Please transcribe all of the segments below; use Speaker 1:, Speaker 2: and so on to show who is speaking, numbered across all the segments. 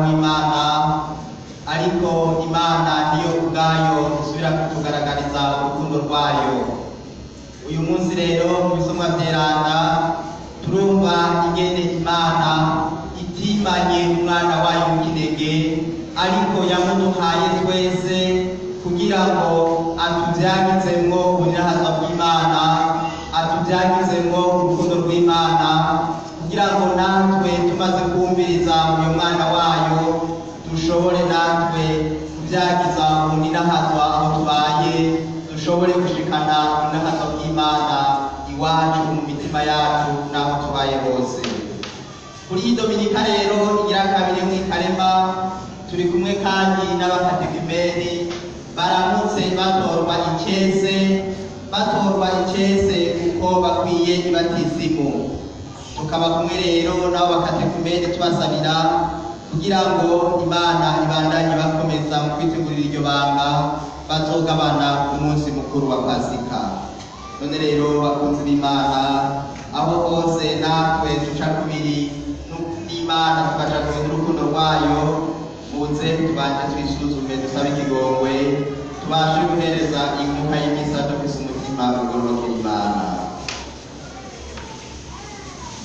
Speaker 1: w'Imana, ariko Imana niyo ubwayo isubira kutugaragariza urukundo rwayo. Uyu munsi rero mu bisomwa vyeranda turumva ingene Imana itimanye umwana wayo w'inkinege, ariko yamuduhaye twese kugira ngo atuvyagizemwo ubunirahaza bw'Imana, atuvyagizemwo urukundo rw'Imana, kugira ngo natwe tumaze kumviriza uyu mwana wayo dushobore natwe kuvyagiza ubunirahazwa aho tubaye, dushobore gushikana ubunirahazwa bw'Imana iwacu mu mitima yacu n'aho tubaye hose. Kuri iyi Dominika rero igira kabiri mw'ikarema turi kumwe kandi n'abakatekimeni baramutse batorwa icese kuko bakwiye ibatisimu. Tukaba kumwe rero nabo bakatekumene tubasabira kugira ngo Imana ibandanye bakomeza mu kwitegurira iryo banga bazogabana ku munsi mukuru wa Pasika. None rero bakunzi b'Imana, aho hose natwe duca kubiri n'Imana tukaja kubiri n'urukundo rwayo, muze tubanje twisuzume dusabe ikigongwe, tubashe guhereza inkuka y'imisa dufise umutima ugororokera Imana.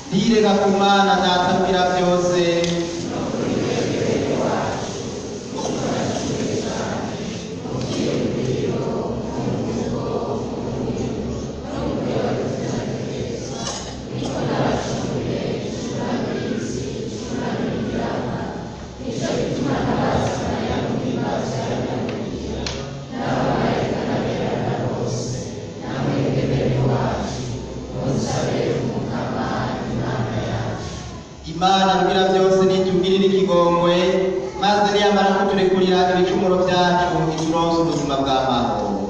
Speaker 1: Ntireka ku Mana Data bwira byose, Imana bwira byose nitubwirire ikigongwe, maze niyamara kuturekurira ibicumuro byacu ituronse ubuzima bw'amahoro.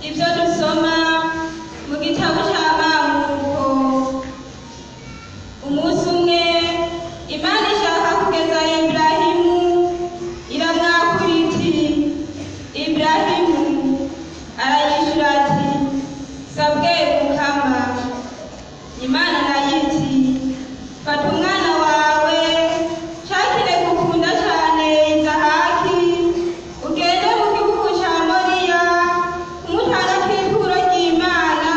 Speaker 2: Ibyo dusoma mu gitabo cy'Amahuko, umunsi umwe Imana igerageza Iburahimu iramwakura iti Iburahimu arayishura ati sabwe Mukama. Imana nayo iti fata umwana wawe cakire gukunda cane Izahaki ugende mu gihugu ca Moriya kumutanga kw'ituro ry'Imana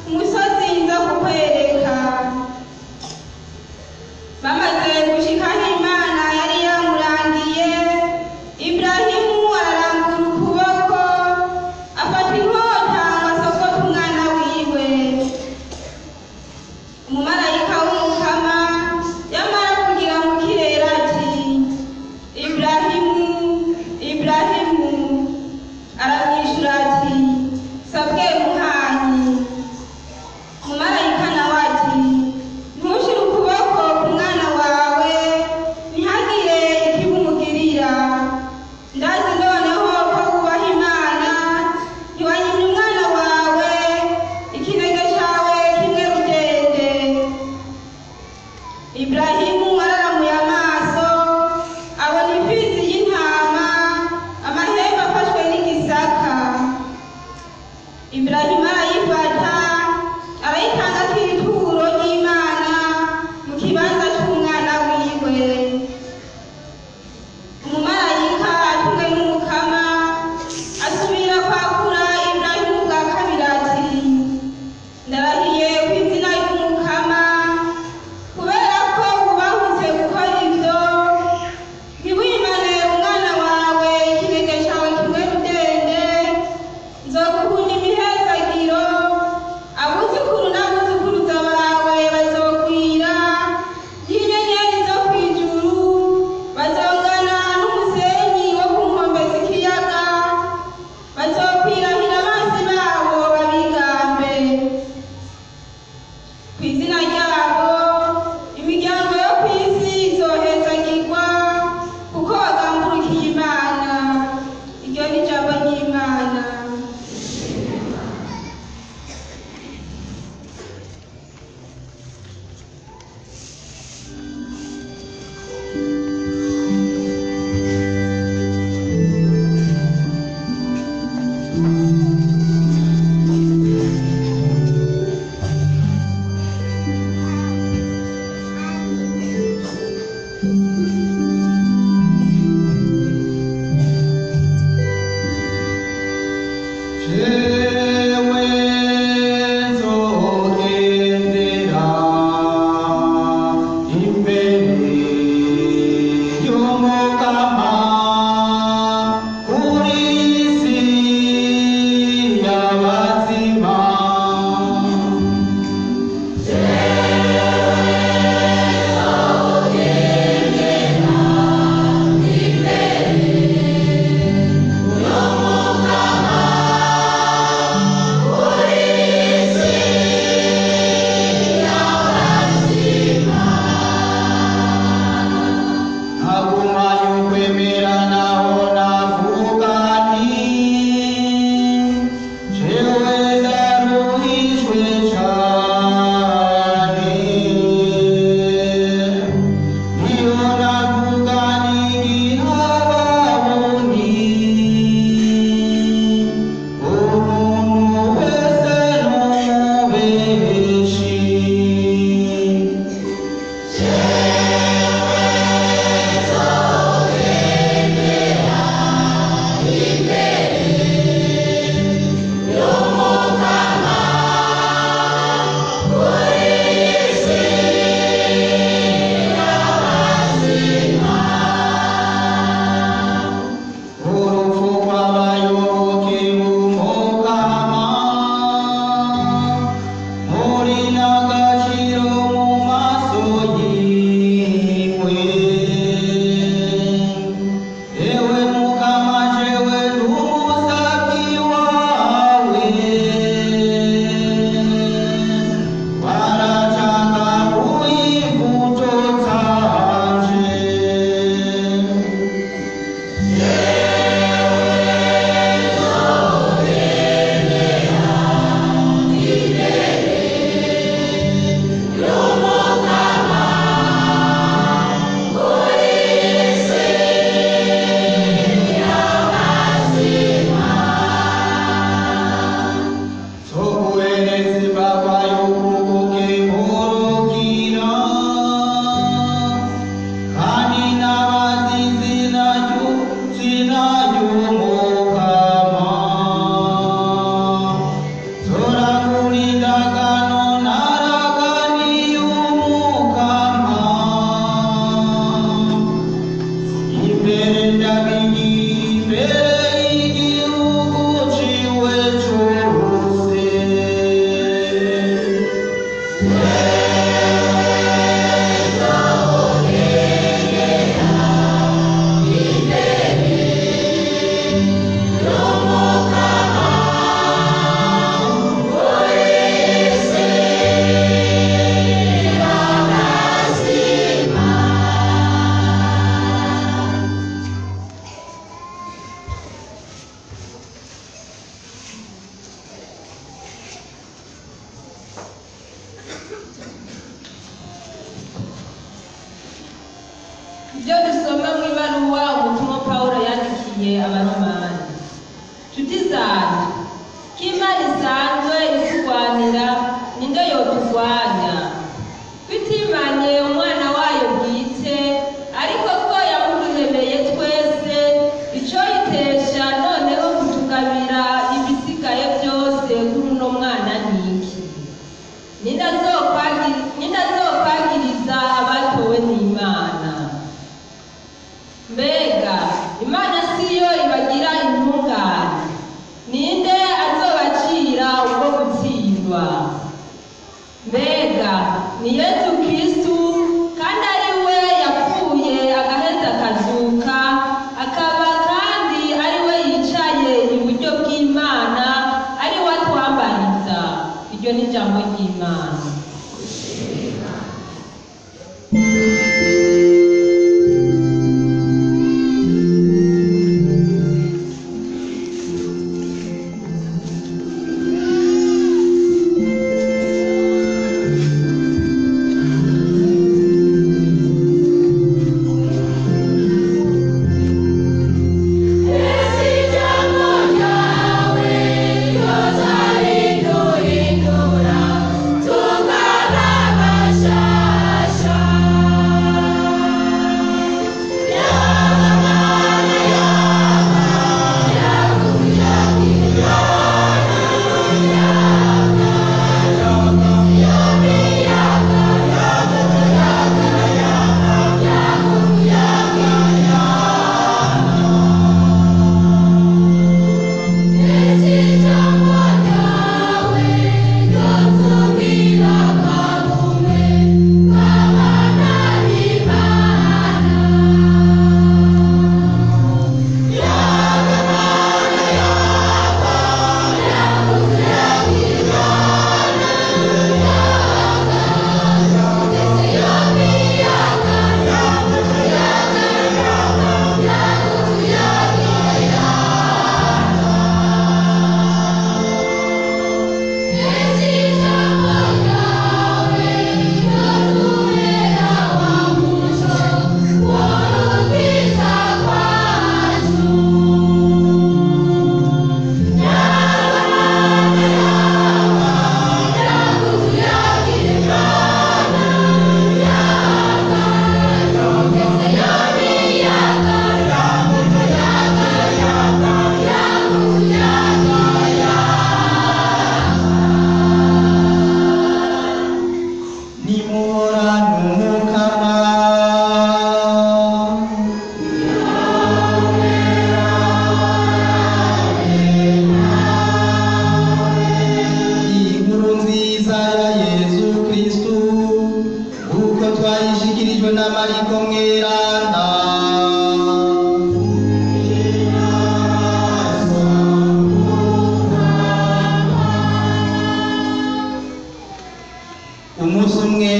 Speaker 2: ku musozi nza kukwereka. Bamaze gushikaho Imana yari ibyo dusoma mu ibaruwa ubutumwa Pawulo yandikiye abaromani. Nshuti zanjye, ko Imana isanzwe iturwanira, ninde yoturwanya? Bitimanye umwana wayo bwite, ariko ko yamuduhebeye twese, icyo yitesha noneho kutugabira ibisigaye byose kuri uno mwana niki? Ninde azokwagiriza abatowe n'Imana? Mbega Imana siyo ibagira intungane? Ninde azobacira ubwo gutsindwa? Mbega ni Yesu Kristu, kandi ari we yapfuye agaheza akazuka, akaba kandi ari we yicaye iburyo bw'Imana, ari we atwambariza. Iryo ni ijambo ry'Imana.
Speaker 1: Umunsi umwe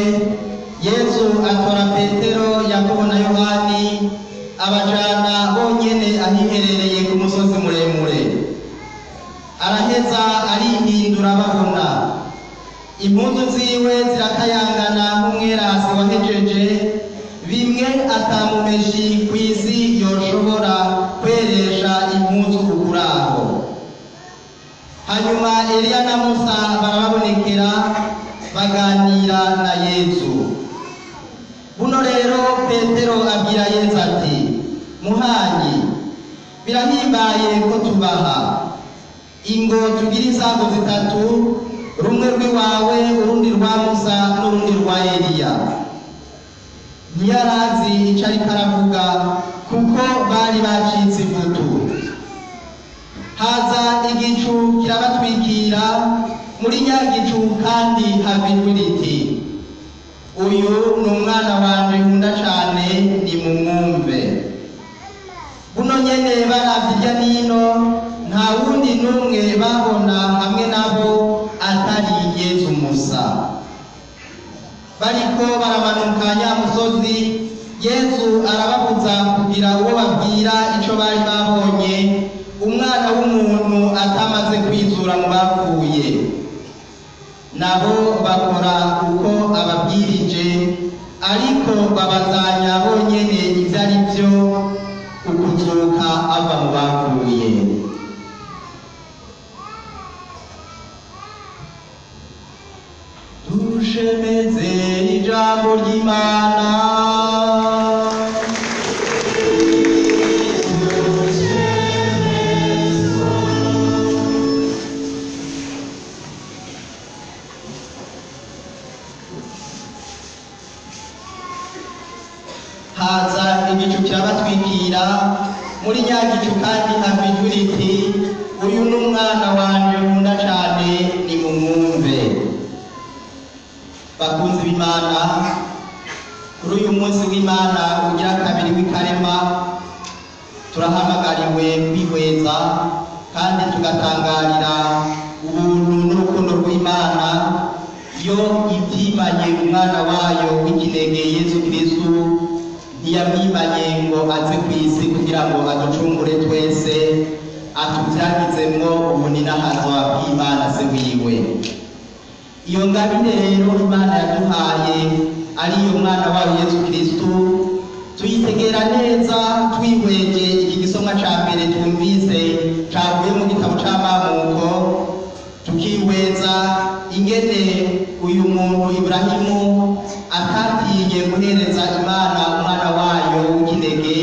Speaker 1: Yesu atora Petero, Yakobo na Yohani, abajana bonyene ahiherereye ku musozi muremure. Araheza arihindura babona, impundu ziwe zirakayangana nk'umwerasi wahejeje, bimwe atamumeshi kw'isi yoshobora kweresha impundu ukuraho. Hanyuma Eliya na Musa barababonekera, baganira na Yesu. Buno rero Petero abwira Yesu ati, Muhanyi, birahimbaye ko tubaha ingo tugira insago zitatu, rumwe rw'iwawe, urundi rwa Musa n'urundi rwa Eliya. Ntiyarazi icyo ariko aravuga kuko bari bacitse ivutu. Haza igicu kirabatwikira, muri nya gicu kandi hava ijwi riti, uyu ni umwana wanje nkunda cane, nimumwumve. Buno nyene baravye irya nino, nta wundi n'umwe babona hamwe nabo atari Yesu Musa. Bariko baramanuka nya musozi, Yesu arababuza kugira uwo babwira ico bari babonye umwana w'umuntu atamaze kwizura mu bapfuye. Nabo bakora uko ababwirije, ariko babazanya bonyene ivyo ari vyo ukuzuka ava mu bapfuye. Dushemeze ijambo ry'Imana. Haza igicu kirabatwikira, muri nya gicu kandi hava ijwi riti, uyu ni umwana wanje nkunda cane, nimumwumve. Bakunzi b'Imana, kuri uyu munsi w'Imana ugira kabiri w'ikarema, turahamagariwe kwihweza kandi tugatangarira ubuntu n'urukundo rw'Imana yo ibyimanye umwana wayo w'ikinege Yesu Kristo. Ntiyamwimanye ngo aze ku isi kugira ngo aducungure twese, atubyagizemwo ubuninahazo bw'Imana se wiwe. Iyo ngabire rero Imana yaduhaye ariyo mwana wayo Yesu Kristo, tuyitegera neza twihweje iki gisomwa ca mbere twumvise cavuye mu gitabo c'Amamuko, tukihweza ingene uyu muntu Iburahimu atatiye guhereza Imana umwana wayo w'ikinege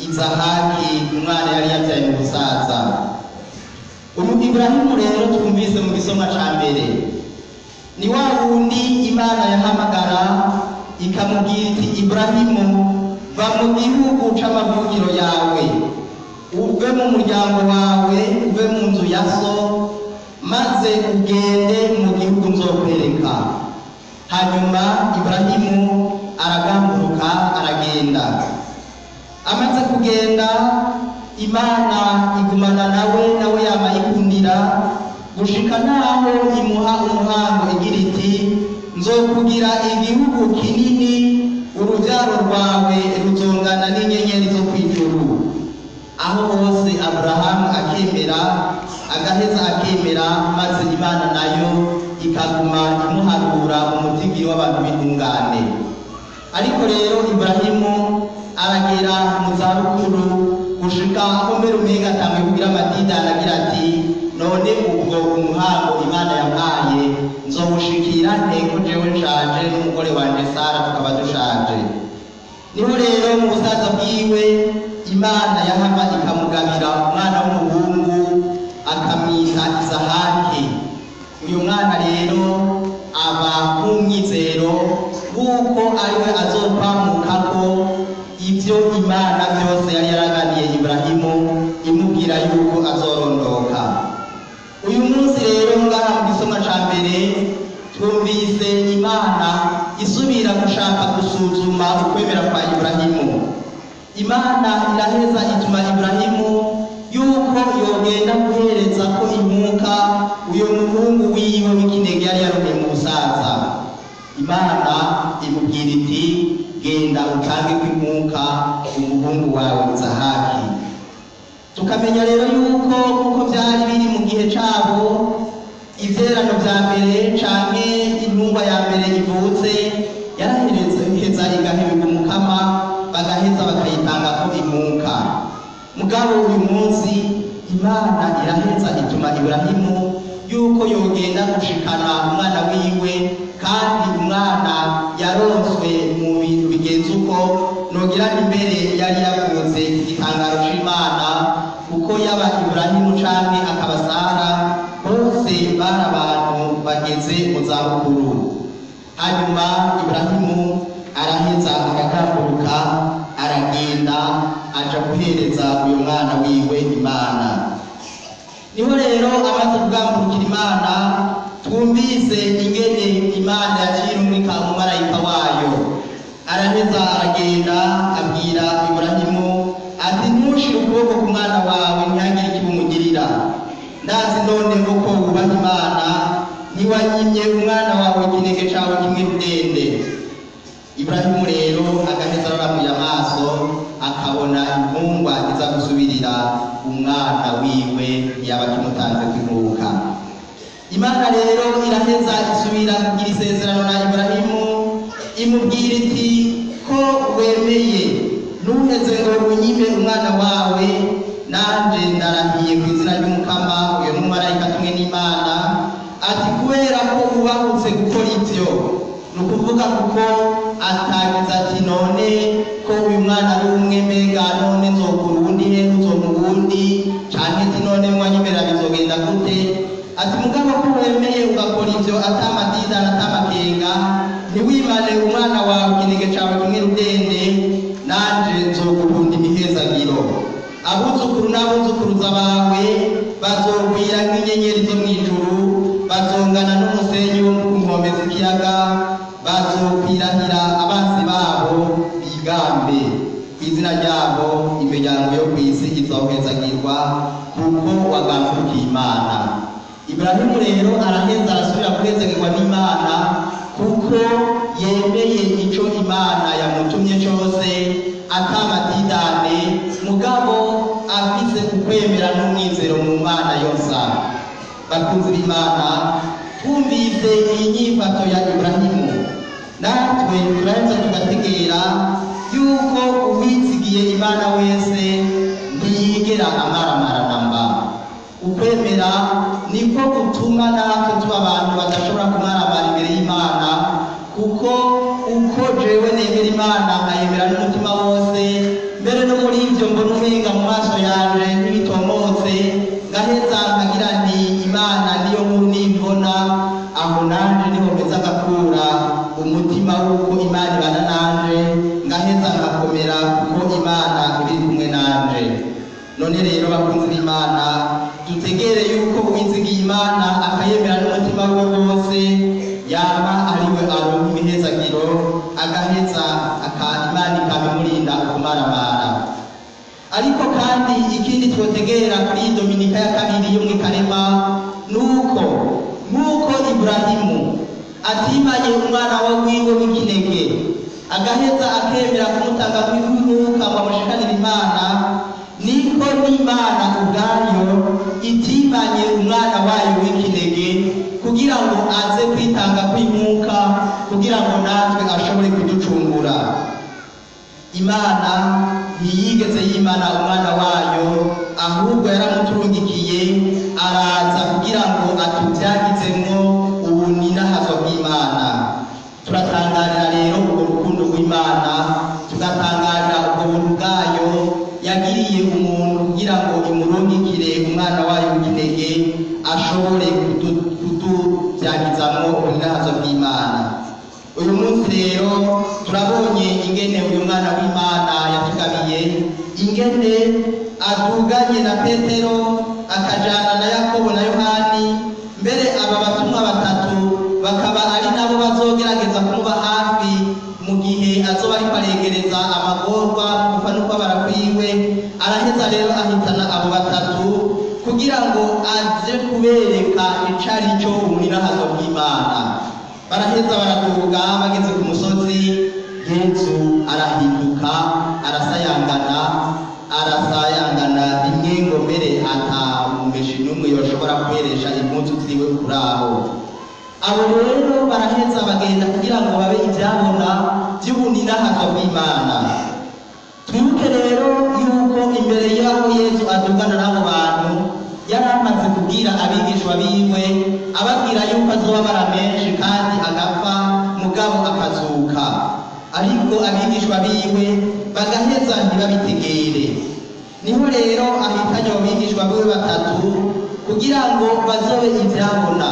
Speaker 1: Izahaki, umwana yari yavyaye mu busaza. Uyu Iburahimu rero twumvise mu gisomwa ca mbere ni wa wundi Imana yahamagara ikamubwira iti, Iburahimu, va mu gihugu c'amavukiro yawe, uve mu muryango wawe, uve mu nzu ya so, maze ugende mu gihugu nzokwereka. Hanyuma Iburahimu aragamburuka aragenda. Amaze kugenda, Imana igumana nawe yama yikundira, gushika naho imuha umuhango igira iti, nzokugira igihugu kinini, urubyaro rwawe ruzongana n'inyenyeri zo kw'ijuru. Aho hose Aburahamu akemera, agaheza akemera, maze Imana nayo ikaguma imuharura umutigiri w'abantu b'intungane. Ariko rero Iburahimu aragera mu zabukuru, gushika aho mbere umenga atanguye kugira amadidani agira ati, none ubwo umuhango Imana yampaye nzowushikira nte ko jewe nshaje n'umugore wanje Sara tukaba dushaje? Niho rero mu busaza bwiwe Imana yahava ikamugabira umwana w'umuhungu akamwita Izahaki. Uyu mwana rero aba nk'umwizero w'uko ariwe azokwamukako ivyo Imana byose yari yaraganiye Iburahimu, imubwira yuko azorondoka. Uyu munsi rero ngaha mu gisomwa ca mbere twumvise Imana isubira gushaka gusuzuma ukwemera kwa Iburahimu. Imana iraheza ituma Iburahimu yuko yogenda guhereza ko Inkuka uyo muhungu wiwe w'ikinege yari yaroneye mu busaza. Imana imubwira iti, genda utange kw'Inkuka umuhungu wawe Izahaki. Tukamenya rero yuko kuko byari biri mu gihe cabo, ivyerano vya mbere canke intungwa ya mbere ivutse yaraheza igahebwa umukama, bagaheza bakayitangako Inkuka. Mugabo uyu munsi Imana iraheza ituma Iburahimu yuko yogenda gushikana umwana wiwe, kandi umwana yaronswe mu bintu bigenze uko nogira imbere yari yavuze igitangaro c'Imana yaba Iburahimu canke akaba Sara, bose bari abantu bageze mu zabukuru. Hanyuma Iburahimu araheza agatambuka aragenda aja guhereza uyu mwana wiwe Imana. Niho rero amaze kugambukira Imana, twumvise ingene Imana yaciye irungika umumarayika wayo. Araheza aragenda abwira Iburahimu ati ntushire ukuboko ku mwana wawe ntihagire ikibumugirira. Ndazi none ko wubaha Imana, ntiwanyimye umwana wawe ikinege cawe kimwe rudende. Iburahimu rero agaheza araramuye amaso akabona impungwa iza gusubirira umwana wiwe yaba kimutanze kw'inkuka. Imana rero iraheza isubira kugira isezerano na Iburahimu, imubwira iti ko wemeye ntuheze ngo unyime umwana wawe, nanje ndarahiye ku izina ry'Umukama, uyo n'umumarayika tumwe n'Imana, ati kubera ko ubahutse gukora ivyo, ni ukuvuga kuko atagize ati none ko uyu mwana ari umwe, mbega none nzokura uwundi he uzompa uwundi, canke ati none mwanyemerera bizogenda gute? Ati mugabo ko wemeye ugakora ivyo atamadidana atamakenga, ntiwimane umwana wawe ikinege cawe kimwe rudende, nanje nzoguhunda imihezagiro. Abuzukuru n'abuzukuruza bawe bazogwira nk'inyenyeri zo mw'ijuru, bazongana n'umusenyi wo ku nkombe z'ikiyaga, bazokwirahira abansi babo bigambe. Kw'izina ryabo imiryango yo kw'isi izohezagirwa, kuko wagambukiye Imana. Iburahimu rero araheza arasubira guhezagirwa n'Imana, kuko yemeye ico Imana yamutumye cose atamadidane, mugabo afise ukwemera n'umwizero mu Mana yosa. Bakunzi b'Imana, twumvise iyi nyifato ya Iburahimu, natwe turaheza tugategera yuko uwizigiye Imana wese ntiyigera amaramara namba. Ukwemera niko gutuma natwe tuba abantu badashobora kumaramara imbere y'Imana, kuko uko jewe nemera Imana nkayemera n'umutima wose, mbere no muri ivyo mbona umenga mu maso yanje ntibitomotse, ngaheza nkagira nti Imana niyo nkuru nimbona, aho nanje niho mpeza ngakura umutima w'uko Imana ibana nanje, ngaheza ngakomera kuko Imana iri kumwe nanje. None rero bakunzi b'Imana, dutegere yuko uwizigiye Imana akayemera n'umutima we wose, yaba ariwe aronka imihezagiro, agaheza Imana ikabimurinda kumaramara. Ariko kandi ikindi twotegera kuri iyi Dominika ya kabiri yo mw'ikarema, nuko nk'uko Iburahimu atimanye umwana we wiwe w'ikinege, agaheza akemera kumutanga kw'inkuka ngo amushikanire Imana, niko n'Imana ubwayo itimanye umwana wayo w'ikinege, kugira ngo aze kwitanga kw'inkuka, kugira ngo natwe ashobore kuducungura. Imana ntiyigeze yimana umwana wayo, ahubwo yaramuturungikiye, araza kugira ngo atuvyagizemwo ubuninahazo bw'Imana. Turatangarira rero ubwo rukundo rw'Imana, tugatangarira ubwo buntu bwayo yagiriye umuntu kugira ngo imurungikire umwana wayo w'ikinege, ashobore kutuvyagizamwo ubuninahazo bw'Imana. Uyu munsi rero turabonye ingene uyu mwana w'Imana yatugabiye, ingene aduganye na Petero, akajana na Yakobo na Yohani, mbere aba batumwa batatu bakaba ari nabo bazogerageza kumuba hafi mu gihe azoba ariko aregereza amagorwa gupfa no kubabara kwiwe. Araheza rero ahitana abo batatu kugira ngo aje kubereka icari cyo ubuninahazo bw'Imana. Baraheza baraduga, bageze ku musozi, Yesu arahinduka, arasayangana rimwe ngo mbere ata mumeshi n'umwe yoshobora kweresha impunzu ziwe kuri aho. Abo rero baraheza bagenda kugira ngo babe ivyabona vy'ubuninahazo bw'Imana. Twibuke rero yuko imbere y'aho Yesu adugana n'abo bantu, yari amaze kubwira abigishwa biwe, ababwira yuko azobabara menshi kandi agapfa, mugabo akazuka. Ariko abigishwa biwe bagaheza ntibabitegere. niho rero ahitanye abo bigishwa biwe batatu kugira ngo bazobe ivyabona,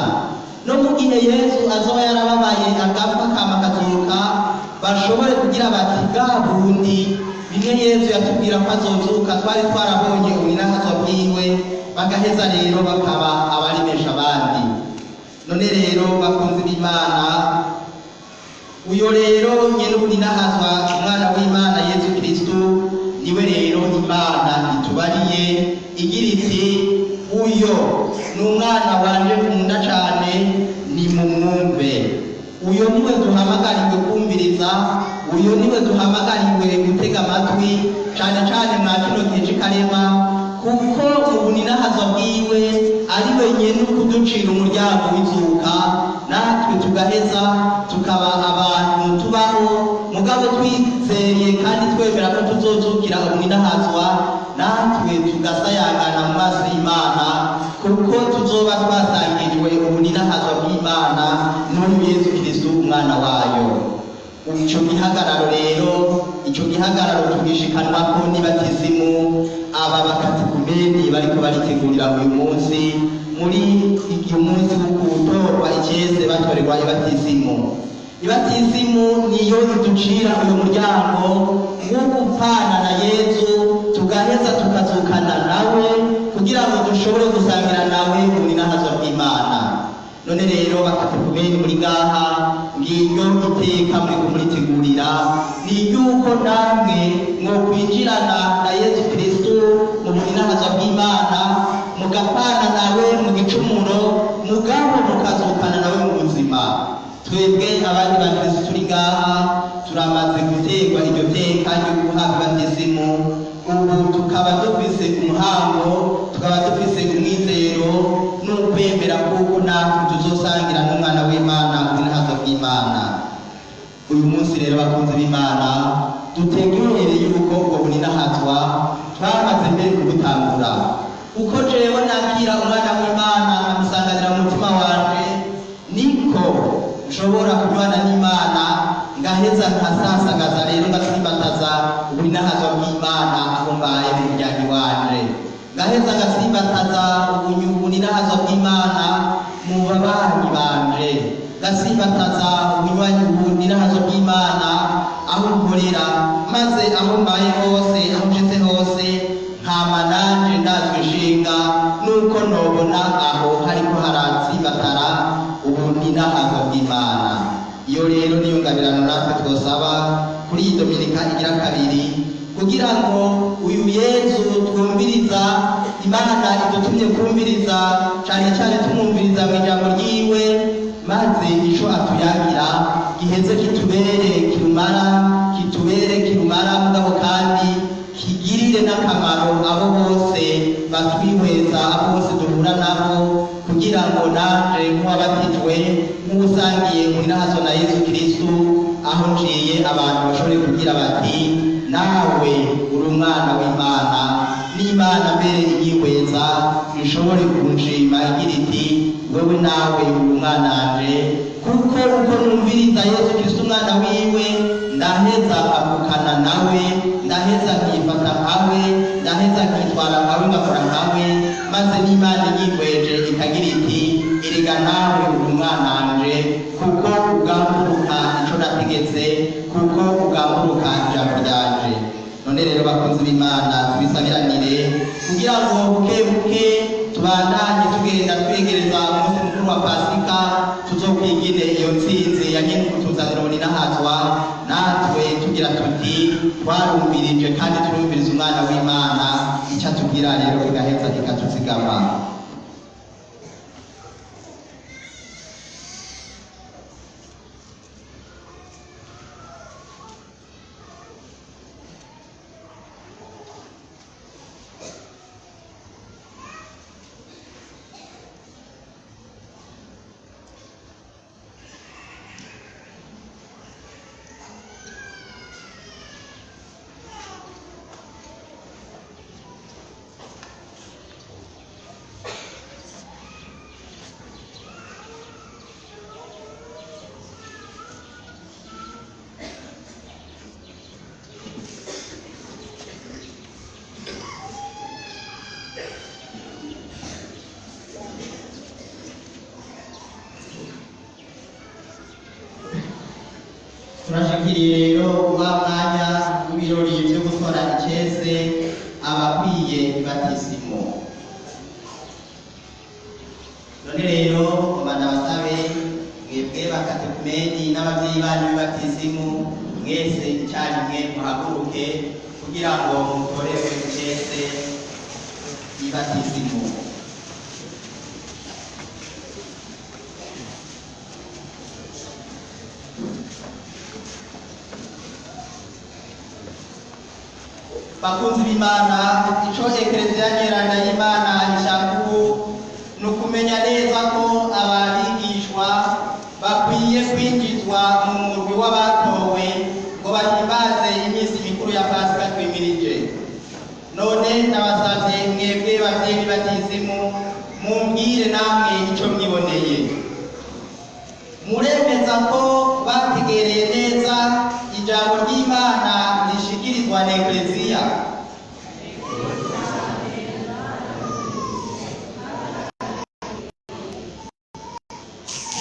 Speaker 1: no mu gihe Yesu azoba yarababaye agapfa akama akazuka, bashobore kugira bati bwa bundi bimwe Yesu yatubwira ko azozuka twari twarabonye ubuninahazo bwiwe, bagaheza rero bakaba abaremesha abandi. None rero bakunzi b'Imana, uyo rero nyene ubuninahazwa umwana w'Imana Yesu Kristo niwe rero Imana itubariye igira iti uyo ni umwana wanje nkunda cane nimumwumve. Uyo niwe duhamagariwe kumviriza, uyo niwe duhamagariwe gutega amatwi cane cane mwa kino gihe c'ikarema, kuko ubuninahazwa bwiwe ari we nyene kuducira umuryango w'izuka, natwe tugaheza tukaba abantu tubaho mugabo twizeye kandi twemera ko tuzozukira ubuninahazwa, natwe tugasayangana mu maso y'Imana, kuko tuzoba twasangirijwe ubuninahazwa bw'Imana n'uyu Yesu Kristo umwana wayo. Ico gihagararo rero, ico gihagararo tugishikanwako n'ibatizimu aba bakatekumeni bariko baritegurira uyu munsi, muri uyu munsi wo gutorwa icese batorerwa ibatizimu. Ibatizimu niyo iducira uyu muryango wo gupfana na Yesu, tugaheza tukazukana nawe kugira ngo dushobore gusangira nawe ubuninahazwa bw'Imana. None rero bakatekumeni muri ngaha, ngiryo iteka muri kumuritegurira, ni yuko namwe mwokwinjirana na Yesu Kristo mu buninahazwa bw'Imana, mugapfana nawe mu gicumuro, mugabo mukazukana nawe mu buzima. Twebwe abandi bakristo turi ngaha turamaze gutegwa iryo teka ryo guhabwa ibatizimu, ubu tukaba dufise umuhango, tukaba dufise umwizero n'ukwemera kuko natwe tuzosangira n'umwana w'Imana ubuninahazwa bw'Imana. Uyu munsi rero bakunzi b'Imana, dutegerere yuko ubwo buninahazwa twamaze mbere kubutangura. Uko jewe nakira umwana w'Imana nkamusanganira mu mutima wanje, niko nshobora kunywana n'Imana, ngaheza nkasasagaza rero ngasimbataza ubuninahazwa bw'Imana aho mbaye mu muryango wanje, ngaheza ngasimbataza ubuninahazwa bw'Imana mu babanyi banje, ngasimbataza ubuninahazwa bw'Imana aho nkorera, maze aho mbaye hose, aho nshitse hose, nkama nanje ndazwe ishinga nuko nobona aho hariko haratsimbatara ubuninahazwa bw'Imana. Iyo rero niyo ngabirano natwe twosaba kuri iyi Dominika igira kabiri, kugira ngo uyu Yesu twumviriza, Imana idutumye kumviriza, cane cane tumwumviriza mu ijambo ryiwe, maze ico atuyagira giheze kitubere kirumara, mugabo kandi kigirire n'akamaro abo bose batwihweza, abo bose duhura nabo, kugira ngo nanje nk'uwabatijwe, nk'usangiye ubuninahazwa na Yesu Kristo, aho nciye abantu bashobore kugira bati nawe uri umwana w'Imana, n'Imana mbere inyihweza ishobore kunshima igira iti wewe nawe uri umwana wanje, kuko uko numviriza Yesu Kristo umwana wiwe, ndaheza akukana nawe, ndaheza nkifata nkawe, ndaheza nkitwara nkawe, ngakora nkawe, maze n'Imana inyihweje ikagira iti erega nawe uri umwana wanje, kuko ugamburuka ico nategetse, kuko ugamburuka ijambo ryanje. None rero bakunzi b'Imana, tubisabiranire kugira ngo buke buke tubandanye tugenda twegereza umunsi mukuru wa Pasika, tuzokwigine iyo ntsinzi yagiye kutuzanira ubuninahazwa, natwe tugira tuti twarumvirije kandi turumviriza umwana w'Imana, icyo atubwira rero kigaheza kikatuzigama. turabikwiriye rero guha mwanya w'ibirori byo gutora icese abakwiye ibatisimu. None rero komanda basabe mwebwe bakatekumeni n'ababyeyi banyu b'ibatisimu mwese icyarimwe muhaguruke kugira ngo mutorerwe icese ibatisimu. Bakunzi b'Imana, ico Ekleziya Nyeranda y'Imana ishaka ubu ni ukumenya neza ko ababigishwa bakwiye kwinjizwa mu murwi w'abatowe ngo bahimbaze iminsi mikuru ya Pasika twimirije. None ndabasavye mwebwe bavyeyi b'Ibatisimu mumbwire namwe ico mwiboneye. Muremeza ko bategereye neza ijambo ry'Imana rishikirizwa na Ekleziya?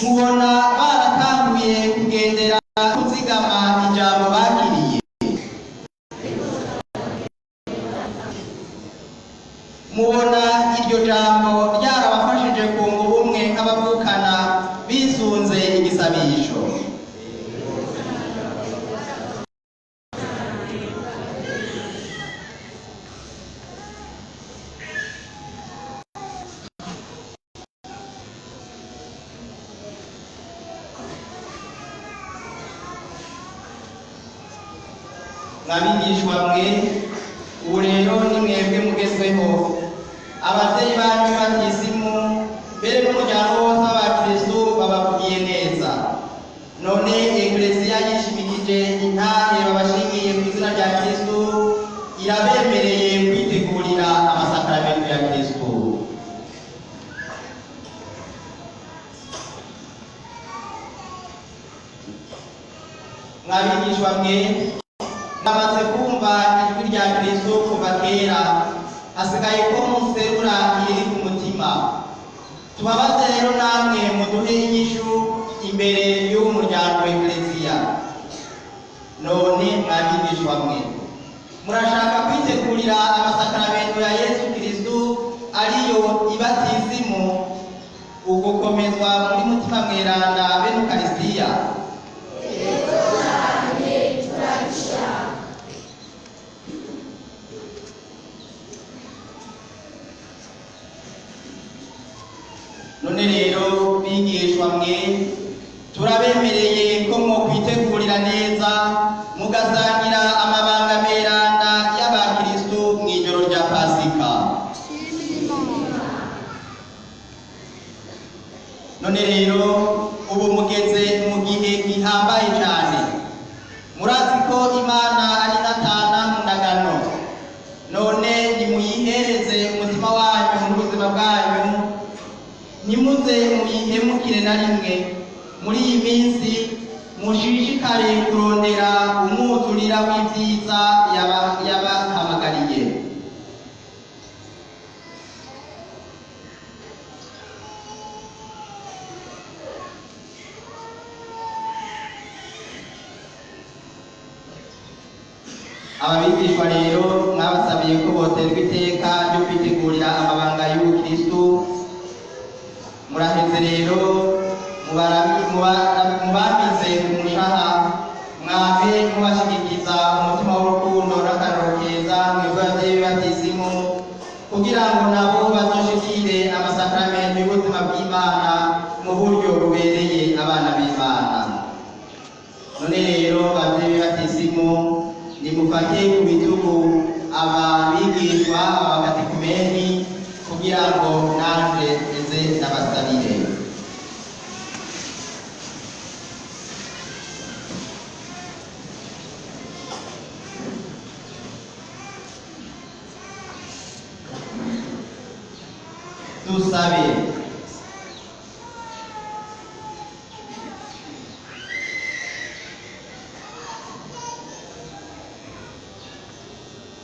Speaker 1: Mubona baratanguye kugendera kuzigama ijambo bakiriye? Mubona iryo jambo ryarabafashije kunga ubumwe nk'abavukana bisunze igisabisho? Mwabigishwa mwe, ubu rero ni mwebwe mugezweho. Abavyeyi banyu b'Ibatisimu mbere n'umuryango wose w'Abakristo babavugiye neza. None Ekleziya yishimikije intahe babashingiye ku izina rya Kristo irabemereye kwitegurira amasakaramentu ya Kristo. Mwabigishwa mwe, mwamaze kumva ijwi rya Kristo kuva kera, hasigaye ko muserura iri ku mutima. Tubabaze rero namwe muduhe inyishu imbere y'uwo muryango w'Ekleziya. None mwabigishwa mwe, murashaka kwitegurira amasakaramentu ya Yesu Kristo ariyo ibatisimu, ugukomezwa muri mutima mweranda be n'Ukaristiya? None rero bigishwa mwe, turabemereye ko mwokwitegurira neza mugasangira amabanga meranda y'Abakristo mw'ijoro rya Pasika. None rero ubu mugeze mu gihe gihambaye cyane. Murazi ko Imana ari natana mu ndagano. None nimuyihereze umutima wanyu n'ubuzima bwanyu, nimuze muyihemukire na rimwe. Muri iyi minsi mushishikare kurondera umwuzurira w'ibyiza yabahamagariye. Ababigishwa rero mwabasabiye ko boterwa iteka ryo kwitegurira amabanga y'Ubukristo. Muraheze rero mubamize ku mushaha, mwambe mubashigikiza umutima w'urukundo n'akaroro keza mwebwe abavyeyi b'Ibatisimu, kugira ngo nabo bazoshikire amasakaramentu y'ubuzima bw'Imana mu buryo bubereye abana b'Imana. None rero bavyeyi b'Ibatisimu, nimufate ku bitugu ababigishwa abakatekumeni kugira ngo nanje eze n'abasabire. Dusabe.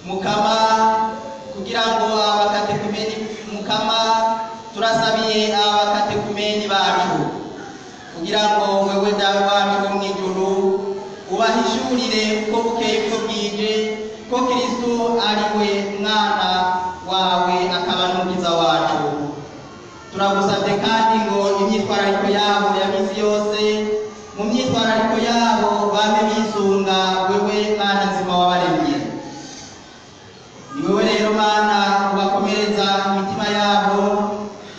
Speaker 1: Mukama, kugira ngo abakatekumeni, Mukama turasabiye abakatekumeni bacu kugira ngo wewe dawe wacu wo mw'ijuru ubahe basigurire uko bukeye uko bwije ko Kristo ari we mwana wawe akaba n'umukiza wacu. Turagusabye kandi ngo imyitwarariko yabo ya misi yose, mu myitwarariko yabo bame bisunga wewe Mana nzima wabaremye. Ni wewe rero Mana ubakomereza imitima yabo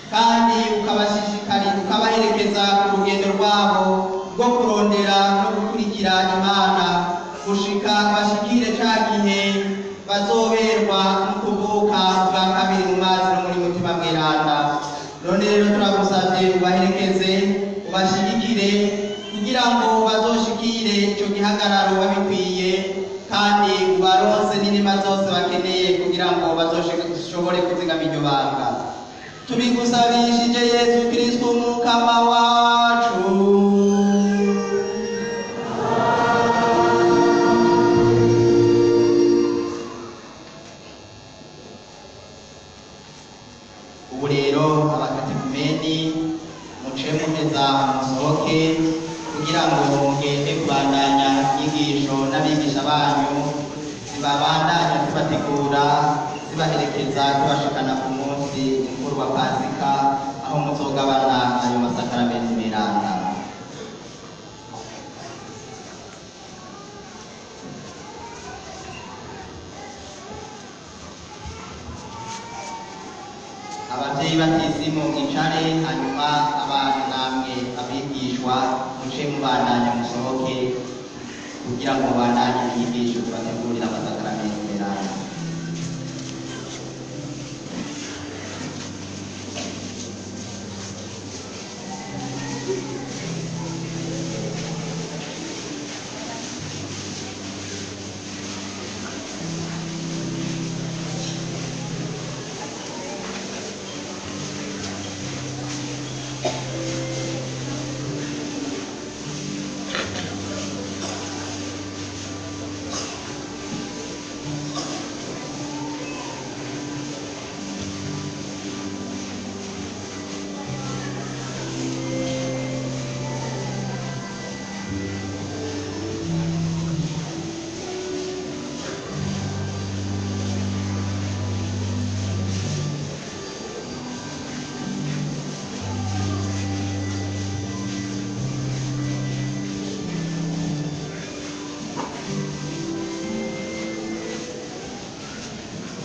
Speaker 1: kandi ukabashishikariza ukabaherekeza ku rugendo rwabo rwo kurondera no gukurikira Imana gushika bashikire ca gihe bazoberwa no kuvuka bwa kabiri mu mazi no muri mutima mweranda. None rero turagusabye ubaherekeze ubashigikire kugira ngo bazoshikire ico gihagararo babikwiye kandi ubaronse n'inema zose bakeneye kugira ngo bazoshobore kuzigama iryo banga. Tubigusabishije Yesu Kristo Mukama wacu. Ubu rero abakatekumeni muce mugeza musohoke kugira ngo mugende kubandanya inyigisho n'abigisha banyu zibabandanya zibategura zibaherekeza kubashikana ku munsi mukuru wa Pasika aho muzogabana ayo masakaramenti meranda. Abavyeyi batisimu mwicare, hanyuma abana namwe abigishwa muce mubandanya musohoke kugira ngo mubandanye inyigisho zibategurira amasakaramenti meranda.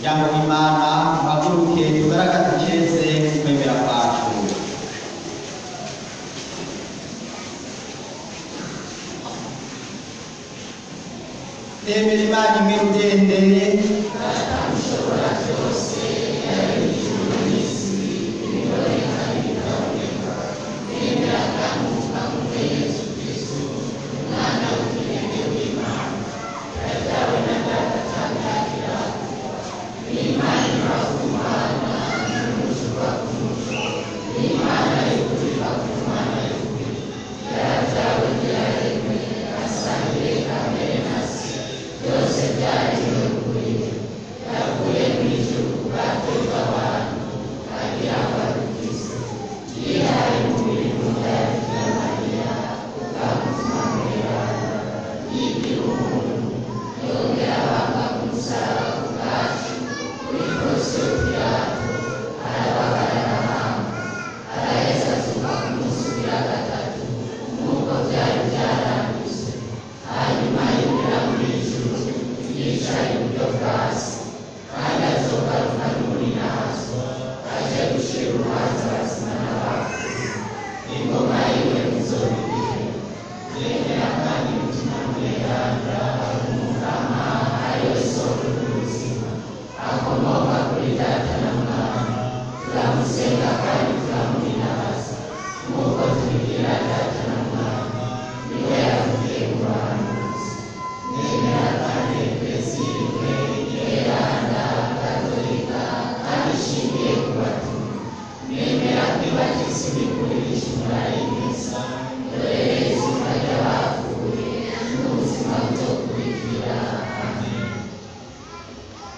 Speaker 1: Jambo Imana haguruke tugaragaze iceze kwemera kwacu. Temera Imana imwe ugendeye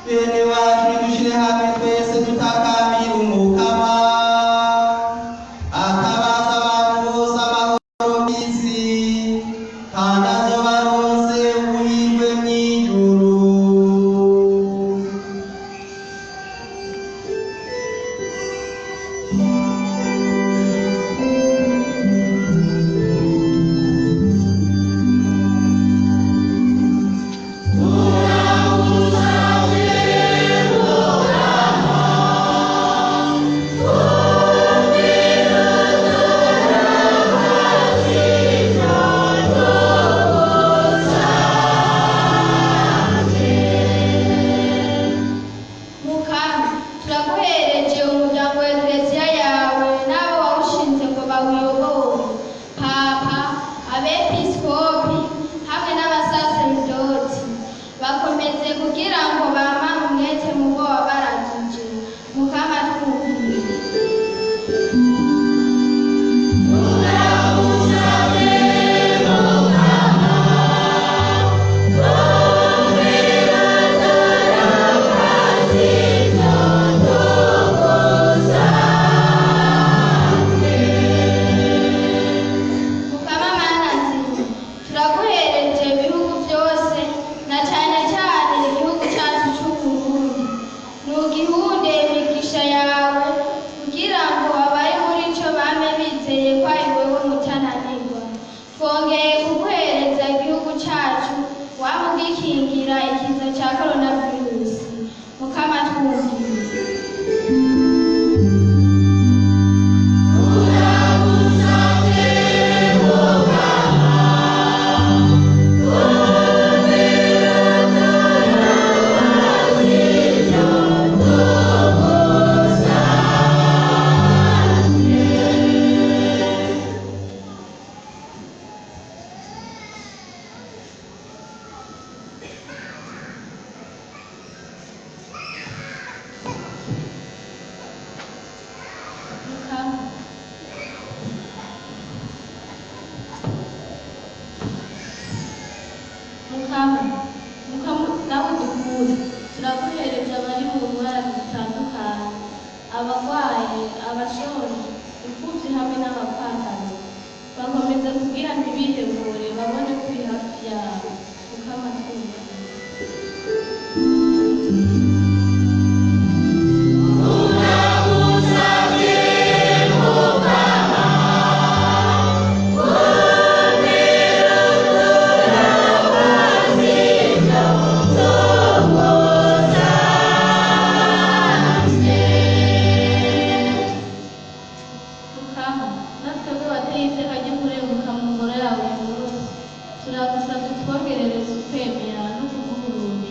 Speaker 1: bene wacu nidushire hamwe twese tutakambira umukama atabaza abantu bose amahoro kw'isi kandi azobaronse
Speaker 3: ugihunde imigisha yawe kugira ngo abari muri cyo bame bizeye ko ari wowe mutananirwa. Twongeye kuguhereza igihugu cyacu waba ugikingira ikiza cya coronavirusi. Mukama twumvire. Nawe dukure turaguhereza abari mu ndwara zitandukanye, abarwayi, abashonje, imfubyi hamwe n'abapfakazi. Bakomeze kugira ntibihebure babone kuri hafi yawe. Mukama twumvire. Turagusabye twongerereze ukwemera no kuguhurumbira.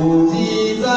Speaker 1: Ubwiza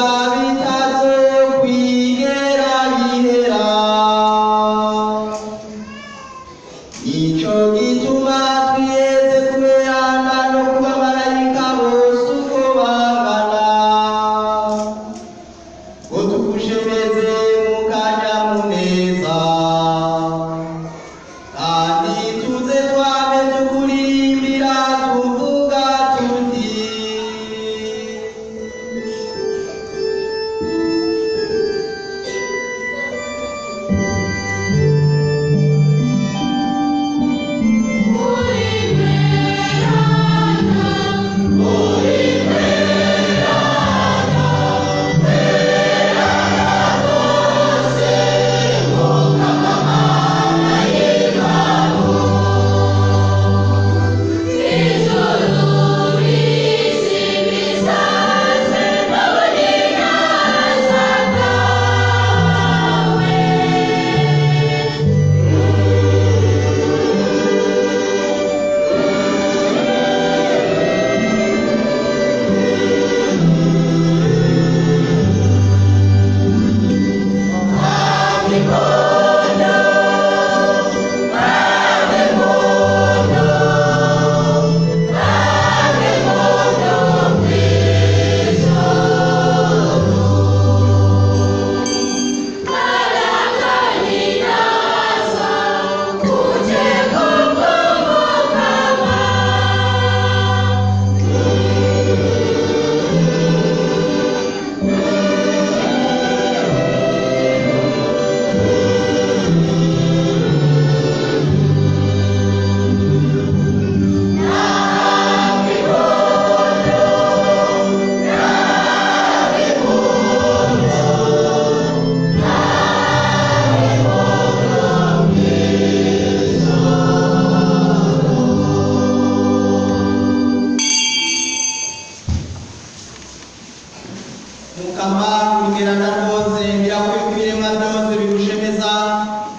Speaker 1: mukama kugerana rwose birakwiye ko ibiremwa byose bigushemeza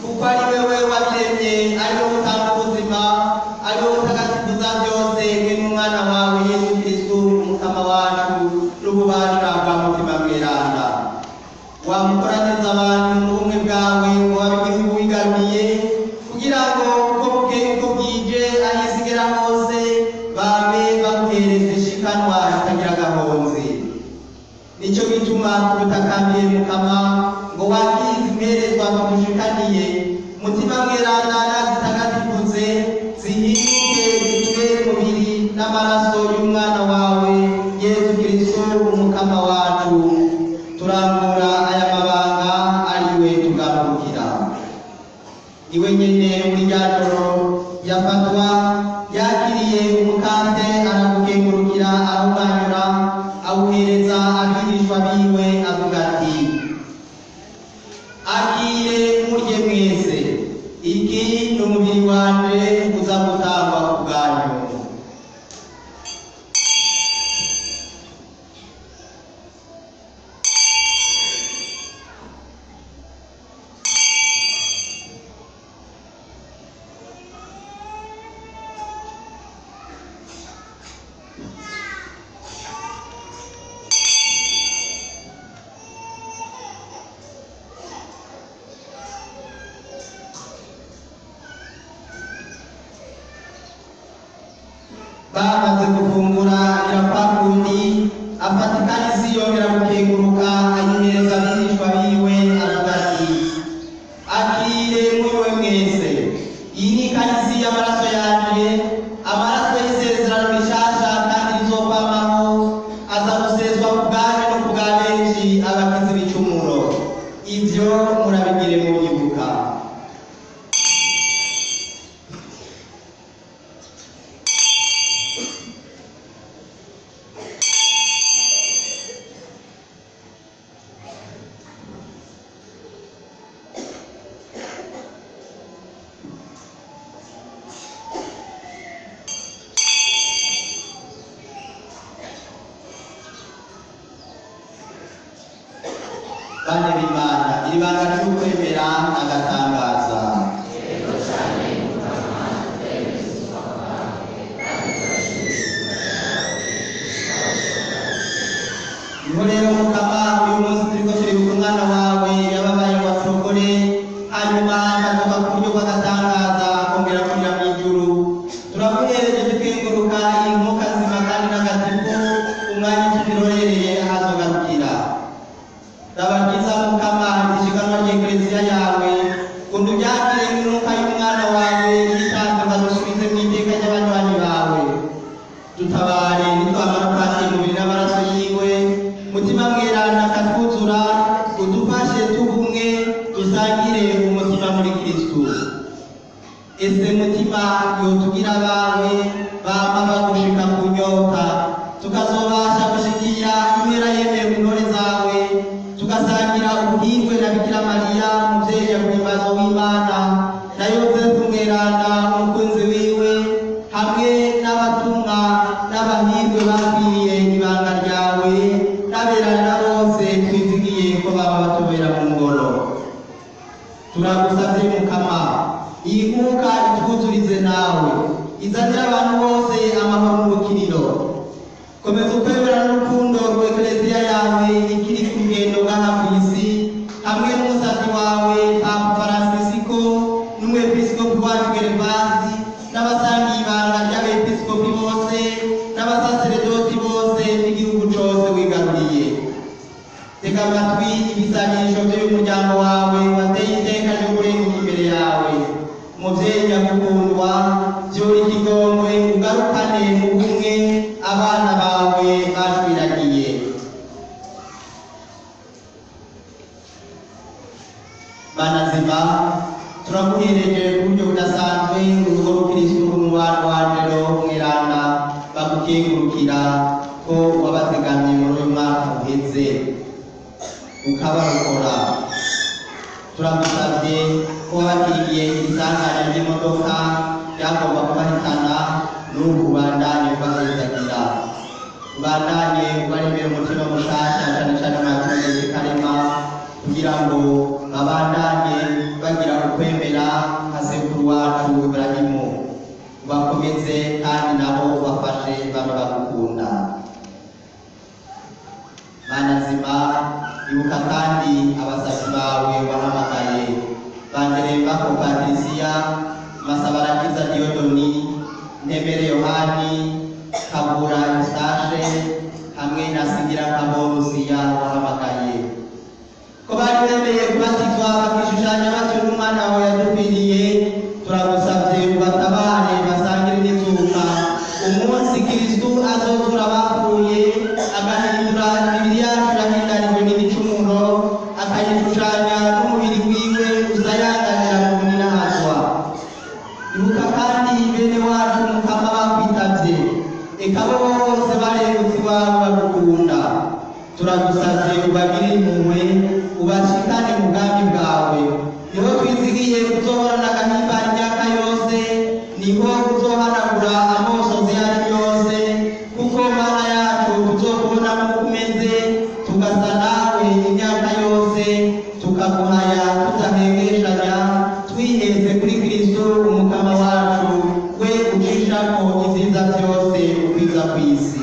Speaker 1: kuko ari wewe wabiremye ari wowe utanga ubuzima ari wowe utagatifuza byose we n'umwana wawe Yesu Kristo umukama wacu n'ububasha bwa mutima mweranda wamukoraniza abantu mu bumwe bwawe ngo wabe igihugu wigaruye kugira ngo uko bukeye uko bwije aho isi igera hose babe baguhereza ishikanwa ritagira agahonzi. Nicyo gituma tugutakambiye mukama ngo wakirize imperezwa tugushikaniye mutima mweranda nazitagatifuze zihinduke zitubere umubiri n'amaraso y'umwana wawe Yesu Kristo umukama wacu. Turambura aya mabanga ariwe tugamburukira. Iwe nyene muri rya joro yafatwa yakiriye umukate aragukengurukira arawumanyura awuhereza abigishwa biwe avuga ati akire murye mwese iki ni umubiri wanje uza gutangwa ku bwanyu. Bamaze gufungura irapakundi afata ikanisi yongera gukenguruka ayihereza abigishwa biwe avuga ati akire muriwe mwese iyi ni ikanisi y'amaraso yanje amaraso y'isezerano rishasha kandi rizokwamaho aza guseswa ku bwanyu no ku bwa benshi abakize ibicumuro ibyo murabigire mubyibuka. Bane b'Imana iri banga ry'ukwemera agatangaza niho rero mukama uyu munsi turiko turibuka umwana wawe yababaye ngo acogore hanyuma akazoka ku buryo bw'agatangaza akongera kurira mu ijuru. Turaguhereje tukenguruka iyi nkuka nzima kandi n'agatifu umwanya tukirorereye ahazogarukira. Ndabakiza mukama ishikanwa ry'ekleziya yawe kundu byakire n'umwuka y'umwana wawe yitanze ukadusubize mu iteka ry'abanywanyi bawe. Dutabare nitwamara kwakira umubiri n'amaraso yiwe mutima mweranda akatwuzura udufashe tubumwe dusangire umutima muri Kristo. Ese mutima yotugira abawe bama bagushika ku nyota tukazobasha gushikira impera yemeye mu ntore zawe tugasangira ubwirwe na Bikira Mariya umuvyeyi yaguhimbaza w'Imana na Yosefu mweranda umukunzi wiwe hamwe n'abatumwa n'abahirwe bakwiriye ibanga ryawe n'aberana bose twizigiye ko baba batubera mu ngoro. Turagusavye mukama iyi nkuka itwuzurize nawe izanira abantu bose amahoro n'ubukiriro. Komeza ukwemera n'urukundo rw'ekleziya yawe ikiri ku rugendo ngaha ku isi hamwe n'umusazi wawe Papa Francisco n'umwepiskopi wacu Gervasi n'abasangiye ibanga ry'abepiskopi bose n'abasaseredoti bose n'igihugu cose wigaruriye. Tega amatwi ibisanisho by'uyu muryango wawe wateye iteka ryo kurenga imbere yawe. Umuvyeyi nyagukundwa vyora ikigongwe ugarukane mu bumwe abana bawe bashwiragiye. Banazima turaguhereje ku buryo budasanzwe urugo rukristo rw'umubano wanje roho mweranda bagukengurukira ko wabazigamye muri uyu mwaka uheze ukabarokora. Turagusavye ko wabakiriye isanganya ry'imodoka ryagomba kubahitana n'ubu ubandanye ubahezagira ubandanye ubaremera umutima mushasha cane cane kugira ngo babandanye bagira ukwemera nka sekuru wacu Iburahimu, ubakomeze kandi nabo ubafashe babe bagukunda. Mana nzima, ibuka kandi abasabyi bawe wahamagaye Banderemba ko Patrisia, Masabarakiza Diodoni, Nemere Yohani, Kabura Eustache hamwe na Sigira Kaborusiya wahamagaye. Ko bari bemeye kubatizwa bakishushanya batyo n'umwana wawe yadupfiriye, turagusabye ubatabare basangire n'izuka umunsi Kristu azozura abapfuye agahindura imibiri yacu yahindanijwe n'ibicumuro akayishushanya n'umubiri wiwe uzayanganira mu bunirahazwa. Ibuka kandi bene wacu Mukama bakwitavye, eka bo bose barengutse iwawe bagukunda. Turagusavye ubagirire impuhwe, ubashikane mu bwami bwawe. Niho twizigiye kuzohorana agahimbara imyaka yose, niho kuzohanagura amosozi yacu yose, kuko Mana yacu tuzokubona nk'uko umeze, tugasa nawe imyaka yose, tukaguhaya tudahengeshanya, twiheze kuri Kristo umukama wacu, we ucishako ivyiza vyose ukwiza kw'isi.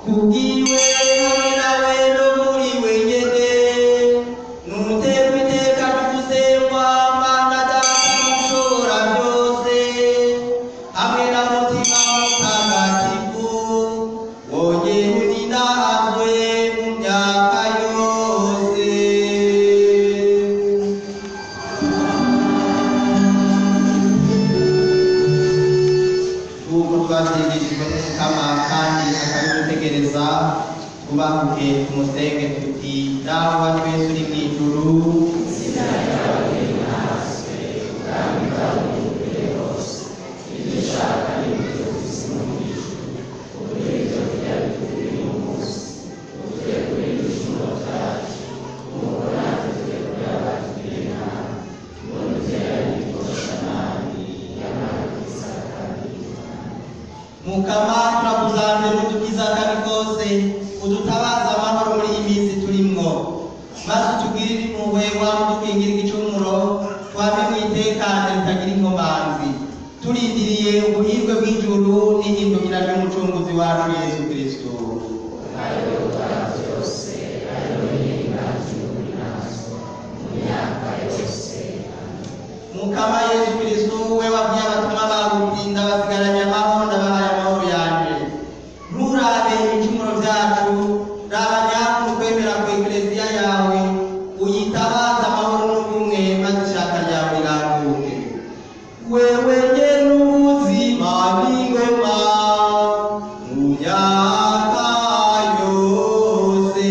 Speaker 1: Kubwiwe hamwe nawe no muri we nyene, n'umutekwa iteka ry'ugusengwa Mana Data mushobora byose, hamwe na mutima mutagatifu, wongere uninahazwe mu myaka yose. Nk'uko twavyigishijwe n'Umukama kandi akabidutegereza, tubahuke tumusenge tuti: Dawe wa twese uri mw'ijuru, izina ryawe ryubahwe, ubwami bwawe bugere hose, ibyo ushaka nibyo isi no mw'ijuru, uduhe ibyo kurya bidukwiriye uyu munsi, uturekure ibicumuro byacu, nk'uko natwe turekura abatugiriye nabi, ntudutererane n'ibikoresha nabi, nyamara udusakane. Mukama, turakuzambe n'udukiza akabi kose, udutabaza amahoro muri iyi minsi turimwo, maze utugirire impuhwe waba udukingira igicumuro, twame mw'itekane ritagira inkomanzi, turindiriye ubuhirwe bw'ijuru n'ihindukira ry'umucunguzi wacu Yesu Kristo. Mukama Yesu Kristo, we wabwiye abatumwa bagutinda basigaranye amahoro, ndabahaye amahoro yanje. Nturabe ibicumuro byacu, raba nyako ukwemera ku Ekleziya yawe, uyitabaze amahoro n'ubumwe, maze ishaka ryawe riranguke. Wewe nyene ubuzima n'ingoma mu myaka yose.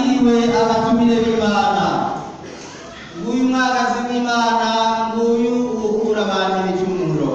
Speaker 1: mwakiriwe abatumire b'Imana. Nguyu mwagazi w'Imana, nguyu ukura abantu ibicumuro.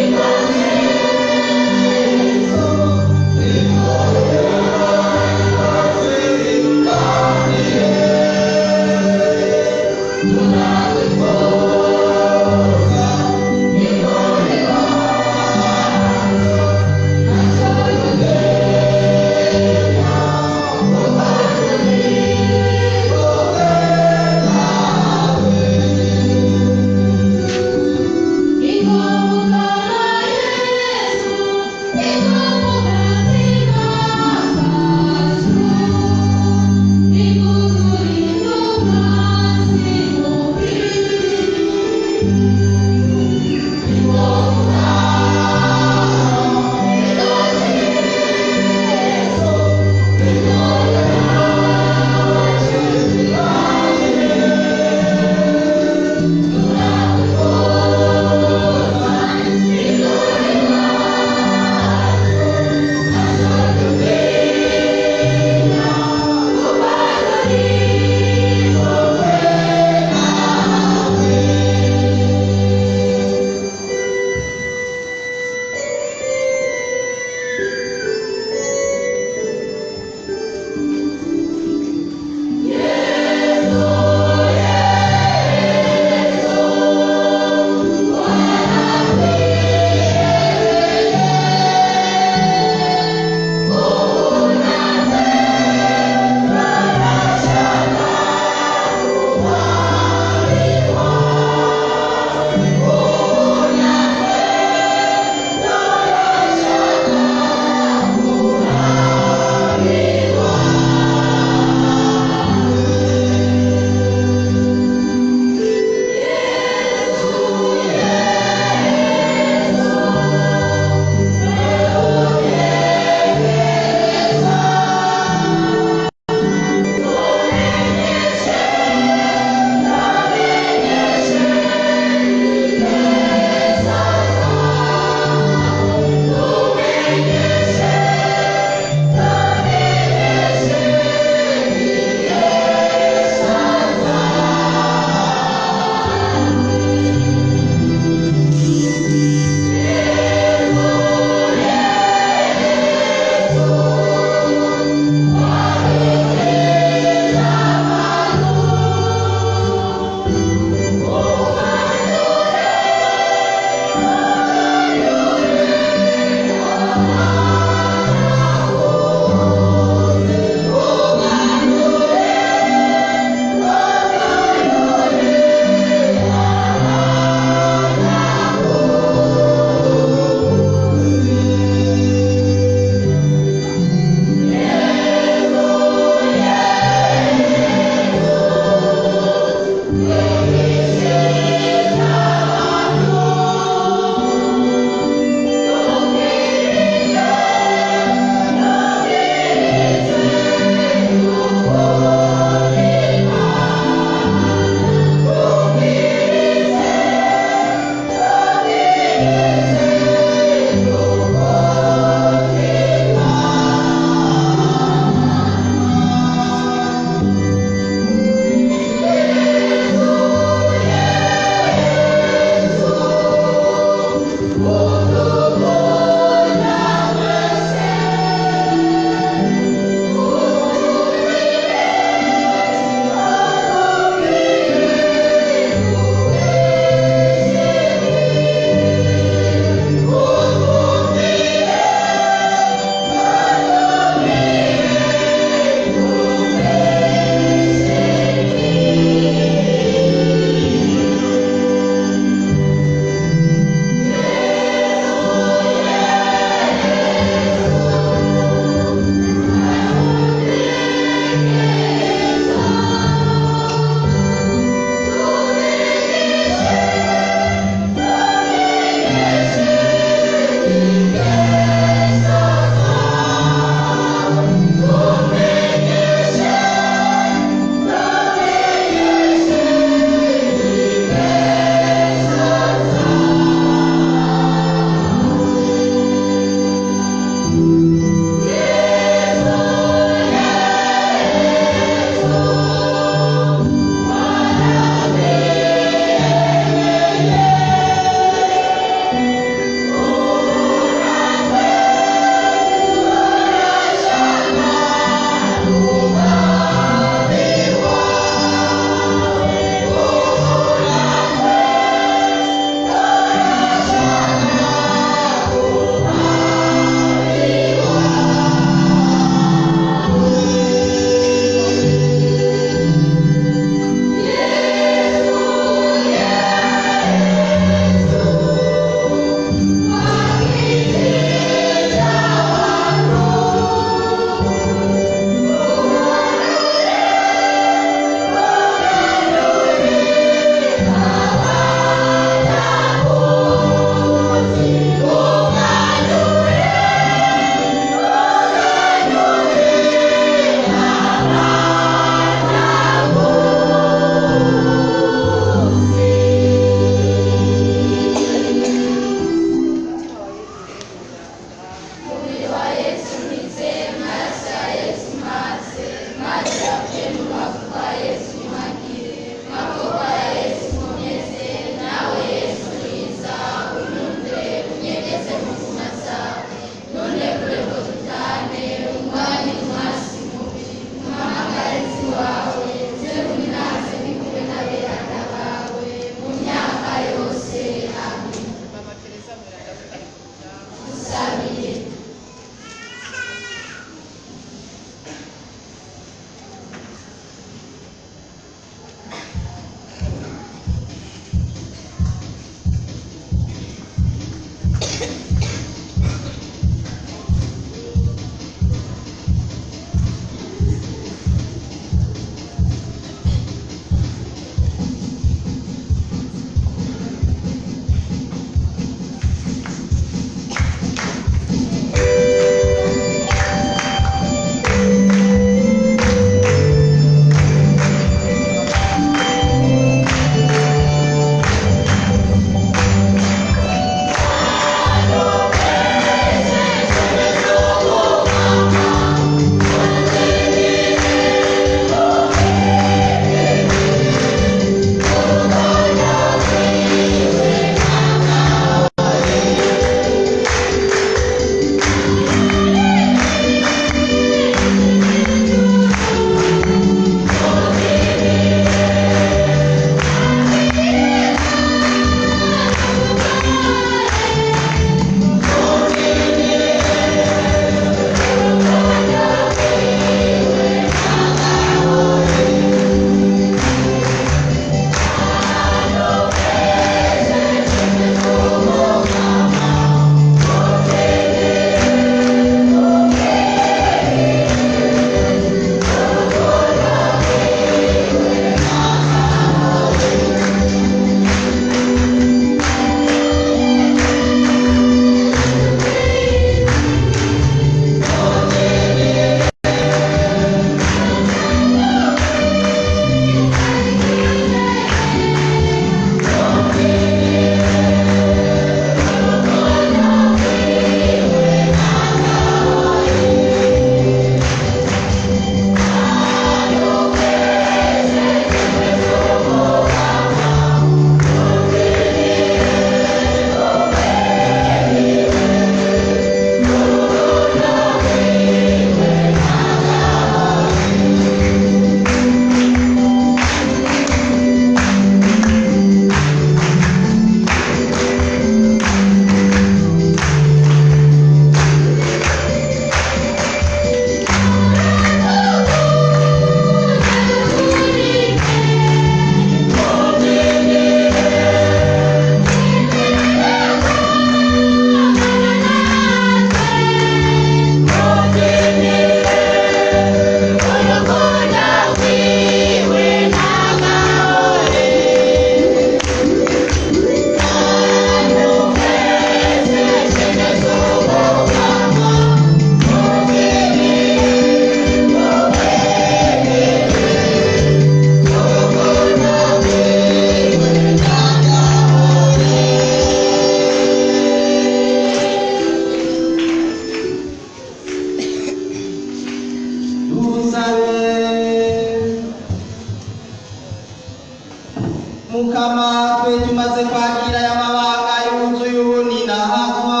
Speaker 1: kwakira aya mabanga yuzuye ubuninahazwa.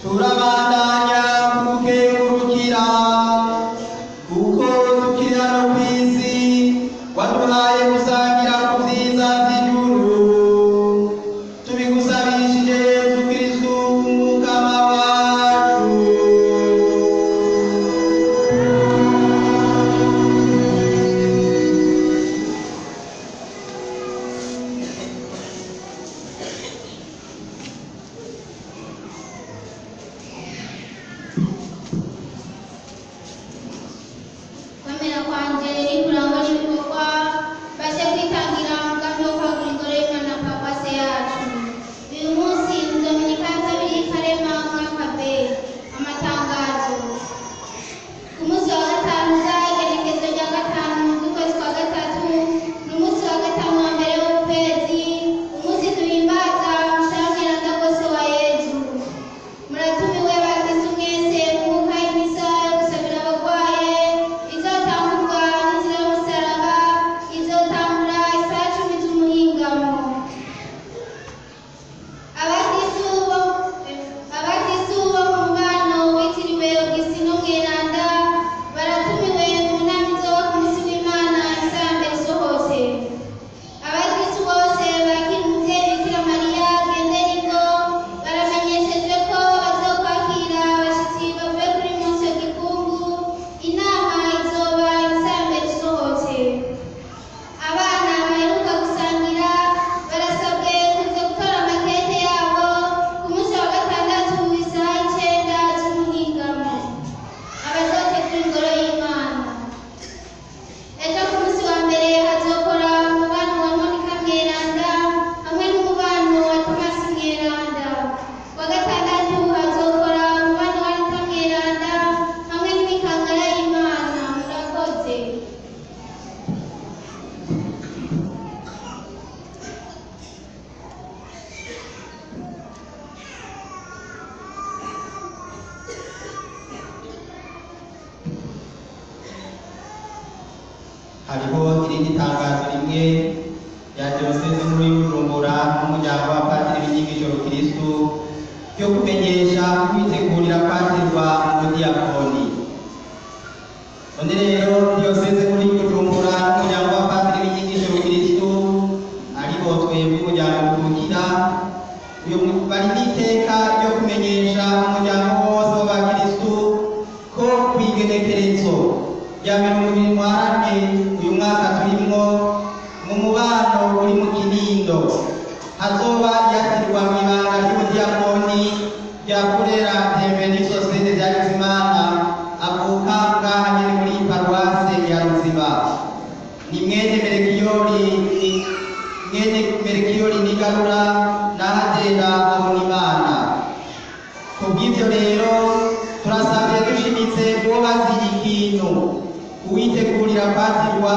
Speaker 1: Turabandanya kugukengurukira kuko tukiri hano ku isi waduhaye gusangira ku byiza by'ijuru. Tubigusabishije Yesu Kristu umukama wacu.
Speaker 3: Kwemera kwanje ni kurangwa n'ibikorwa bashe kwitangira umugambi wo kwagura ingoro y'Imana Paruwase yacu. Uyu munsi Dominika ya kabiri Karema umwaka B. Amatangazo. Ku munsi wa gatanu igenekerezo rya gatanu z'ukwezi kwa gatatu n'umunsi wa gatanu wa mbere w'ukwezi, umunsi duhimbaza umushamiranda rwose wa Yezu. Muratumiwe bakristu mwese mwuka imisa yo gusabira abagwaye izotangurwa n'inzira y'umusaraba, izotangura isaha 10 z'umuhingamo. Abakristu bo mu mubano witiriwe Augustino Mweranda baratumiwe mu nama izoba ku munsi w'Imana isaha ya mbere isohotse. Abakristu bose bakira umuvyeyi Bikira Mariya Genderiko baramenyeshejwe ko bazokwakira abashitsi bavuye kuri munsi ya Gikungu. Inama izoba isaha ya mbere isohotse. Abana baheruka gusangira barasabwe kuza gutora amakete yabo ku munsi wa gatandatu isaha 9 z'umuhingamo. Abazotegura ingoro y'Imana. Ejo ku munsi wa mbere hazokora umubano wa Monika Mweranda hamwe n'umubano wa Thomas Mweranda. Wa gatandatu hazokora umubano wa Anita Mweranda hamwe n'imikangara y'Imana. Murakoze.
Speaker 1: Hariho irindi tangazo rimwe rya Diyoseze nkuru y'Ubujumbura n'umuryango wa Padiri b'inyigisho Rukristu ryo kumenyesha kwitegurira kwatirwa mu budiyakoni. None rero Diyoseze nkuru y'Ubujumbura n'umuryango wa Padiri b'inyigisho Rukristu aribo twebwe umuryango ukurikira bari n'iteka ryo kumenyesha umuryango wose w'abakristu ko kw'igenekerezo rya 24 uyu mwaka turimwo mu mubano uri mu Kinindo hazoba yatirwa mu ibanga ry'ubudiyakoni rya Kurera Bienvenue Sosiyete rya Bizimana avuka ngaha nyene muri Paruwase ya Ruziba. Ni mwene Merekiyori Nigarura na Hadera Habonimana. Kubw'ivyo rero turasabye dushimitse bubazi ikintu uwitegurira kwatirwa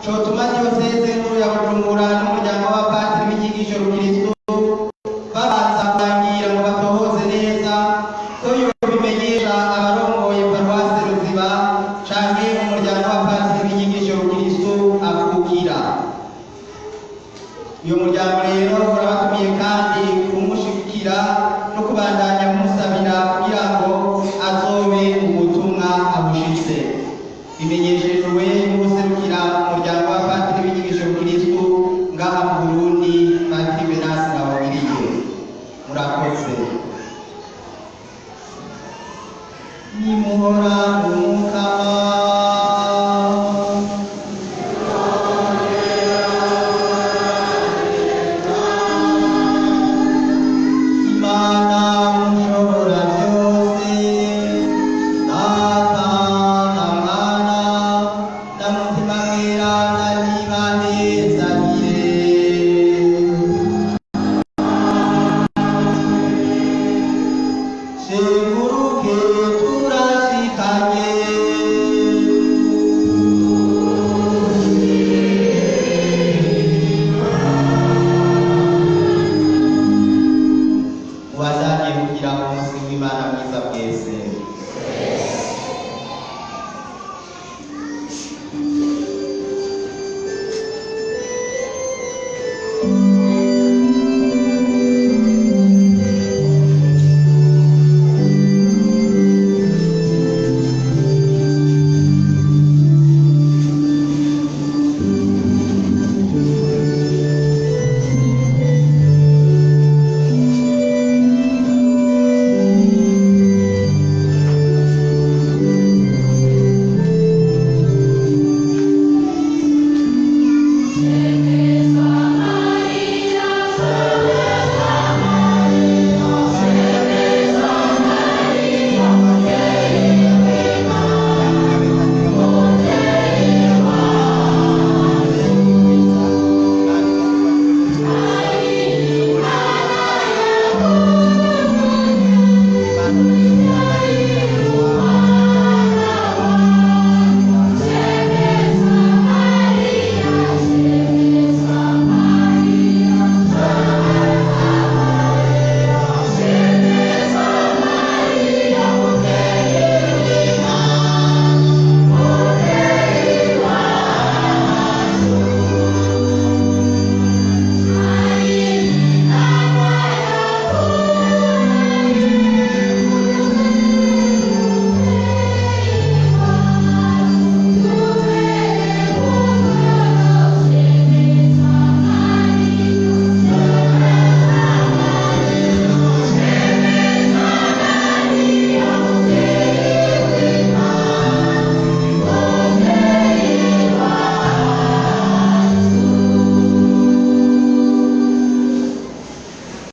Speaker 1: cotuma Diyoseze nkuru ya Bujumbura n'umuryango wa Padiri b'inyigisho Rukristu babanza kurangira ngo batohoze neza ko yobimenyesha abarongoye Paruwase Ruziba canke umuryango wa Padiri b'inyigisho Rukristu avukira. Uyu muryango rero urabatumiye kandi kumushigikira